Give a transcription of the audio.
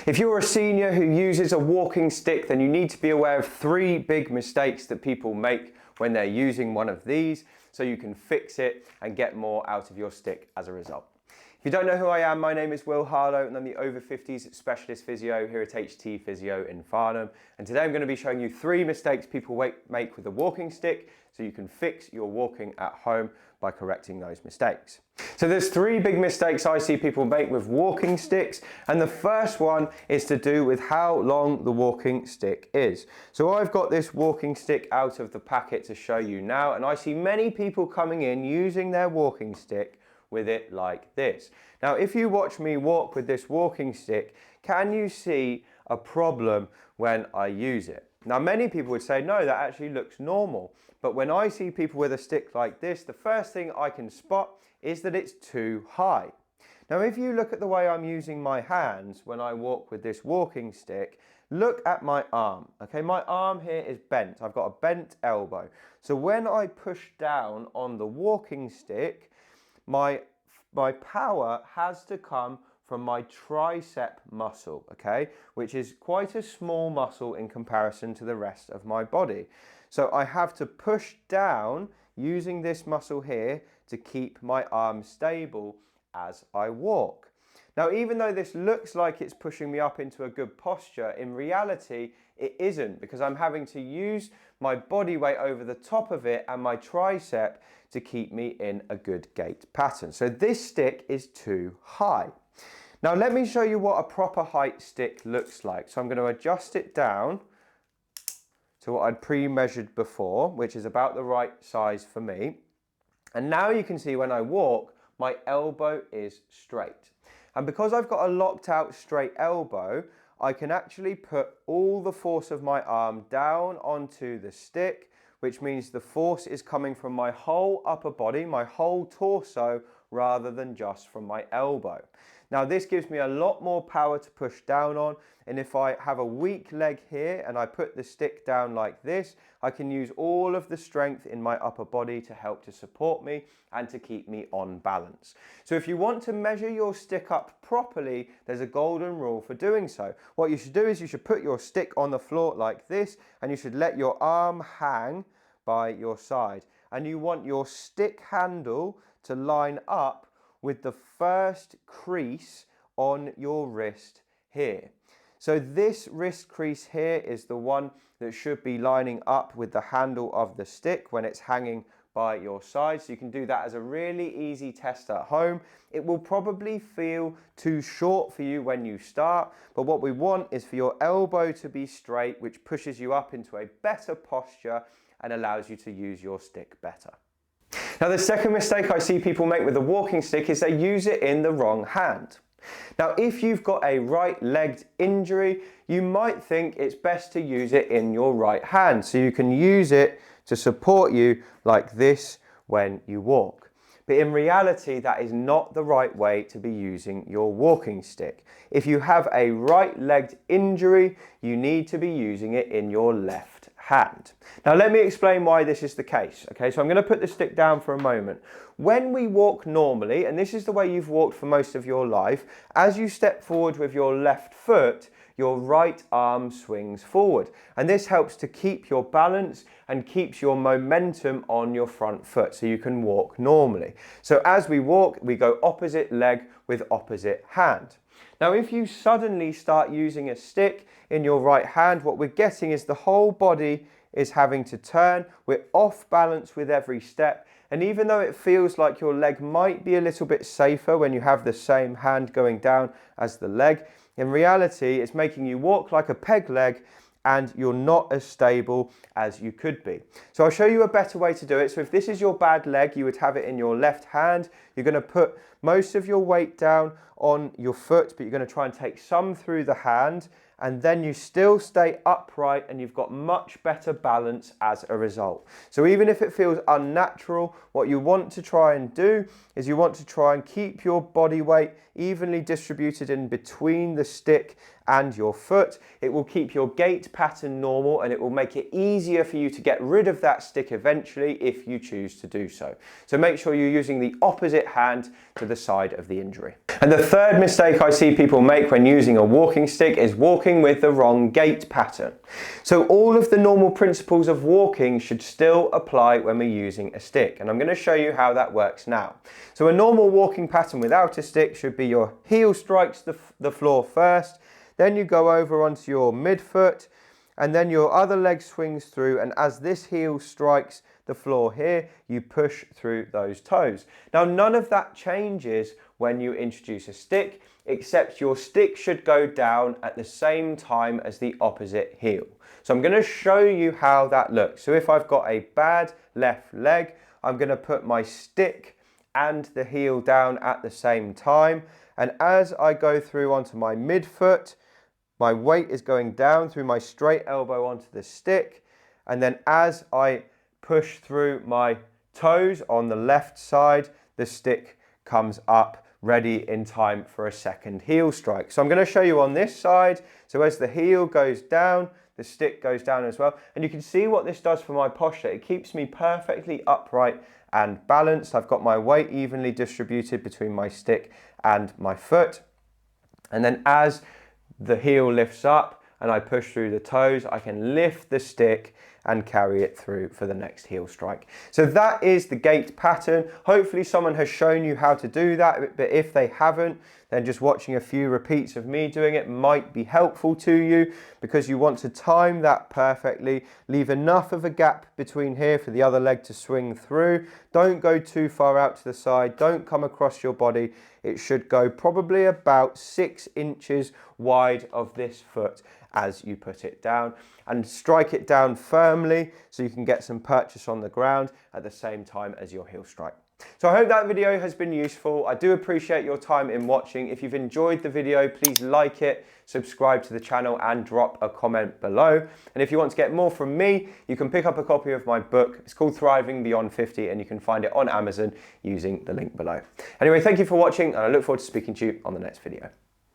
If you're a senior who uses a walking stick, then you need to be aware of 3 big mistakes that people make when they're using one of these, so you can fix it and get more out of your stick as a result. If you don't know who I am, my name is Harlow and I'm the Over-Fifties specialist physio here at HT Physio in Farnham. And today I'm going to be showing you 3 mistakes people make with a walking stick so you can fix your walking at home by correcting those mistakes. So there's 3 big mistakes I see people make with walking sticks, and the first one is to do with how long the walking stick is. So I've got this walking stick out of the packet to show you now, and I see many people coming in using their walking stick with it like this. Now, if you watch me walk with this walking stick, can you see a problem when I use it? Now, many people would say, no, that actually looks normal. But when I see people with a stick like this, the first thing I can spot is that it's too high. Now, if you look at the way I'm using my hands when I walk with this walking stick, look at my arm. Okay, my arm here is bent. I've got a bent elbow. So when I push down on the walking stick, my power has to come from my tricep muscle, okay, which is quite a small muscle in comparison to the rest of my body. So I have to push down using this muscle here to keep my arm stable as I walk. Now, even though this looks like it's pushing me up into a good posture, in reality, it isn't, because I'm having to use my body weight over the top of it and my tricep to keep me in a good gait pattern. So this stick is too high. Now, let me show you what a proper height stick looks like. So I'm going to adjust it down to what I'd pre-measured before, which is about the right size for me. And now you can see when I walk, my elbow is straight. And because I've got a locked out straight elbow, I can actually put all the force of my arm down onto the stick, which means the force is coming from my whole upper body, my whole torso, rather than just from my elbow. Now, this gives me a lot more power to push down on, and if I have a weak leg here and I put the stick down like this, I can use all of the strength in my upper body to help to support me and to keep me on balance. So if you want to measure your stick up properly, there's a golden rule for doing so. What you should do is you should put your stick on the floor like this, and you should let your arm hang by your side. And you want your stick handle to line up with the first crease on your wrist here. So this wrist crease here is the one that should be lining up with the handle of the stick when it's hanging by your side. So you can do that as a really easy test at home. It will probably feel too short for you when you start, but what we want is for your elbow to be straight, which pushes you up into a better posture and allows you to use your stick better. Now, the second mistake I see people make with a walking stick is they use it in the wrong hand. Now, if you've got a right-legged injury, you might think it's best to use it in your right hand, so you can use it to support you like this when you walk. But in reality, that is not the right way to be using your walking stick. If you have a right-legged injury, you need to be using it in your left hand. Now, let me explain why this is the case. Okay, so I'm going to put the stick down for a moment. When we walk normally, and this is the way you've walked for most of your life, as you step forward with your left foot, your right arm swings forward. And this helps to keep your balance and keeps your momentum on your front foot so you can walk normally. So as we walk, we go opposite leg with opposite hand. Now, if you suddenly start using a stick in your right hand, what we're getting is the whole body is having to turn. We're off balance with every step. And even though it feels like your leg might be a little bit safer when you have the same hand going down as the leg, in reality, it's making you walk like a peg leg and you're not as stable as you could be. So I'll show you a better way to do it. So if this is your bad leg, you would have it in your left hand. You're going to put most of your weight down on your foot, but you're going to try and take some through the hand, and then you still stay upright and you've got much better balance as a result. So even if it feels unnatural, what you want to try and do is you want to try and keep your body weight evenly distributed in between the stick and your foot. It will keep your gait pattern normal and it will make it easier for you to get rid of that stick eventually if you choose to do so. So make sure you're using the opposite hand to the side of the injury. And the third mistake I see people make when using a walking stick is walking with the wrong gait pattern. So all of the normal principles of walking should still apply when we're using a stick. And I'm going to show you how that works now. So a normal walking pattern without a stick should be your heel strikes the floor first, then you go over onto your midfoot, and then your other leg swings through, and as this heel strikes the floor here, you push through those toes. Now, none of that changes when you introduce a stick, except your stick should go down at the same time as the opposite heel. So I'm going to show you how that looks. So if I've got a bad left leg, I'm going to put my stick and the heel down at the same time. And as I go through onto my midfoot, my weight is going down through my straight elbow onto the stick. And then as I push through my toes on the left side, the stick comes up ready in time for a second heel strike. So I'm going to show you on this side. So as the heel goes down, the stick goes down as well. And you can see what this does for my posture. It keeps me perfectly upright and balanced. I've got my weight evenly distributed between my stick and my foot. And then as the heel lifts up and I push through the toes, I can lift the stick and carry it through for the next heel strike. So that is the gait pattern. Hopefully someone has shown you how to do that, but if they haven't, then just watching a few repeats of me doing it might be helpful to you, because you want to time that perfectly, leave enough of a gap between here for the other leg to swing through. Don't go too far out to the side, don't come across your body. It should go probably about 6 inches wide of this foot as you put it down, and strike it down firmly so you can get some purchase on the ground at the same time as your heel strike. So I hope that video has been useful. I do appreciate your time in watching. If you've enjoyed the video, please like it, subscribe to the channel and drop a comment below. And if you want to get more from me, you can pick up a copy of my book. It's called Thriving Beyond 50 and you can find it on Amazon using the link below. Anyway, thank you for watching and I look forward to speaking to you on the next video.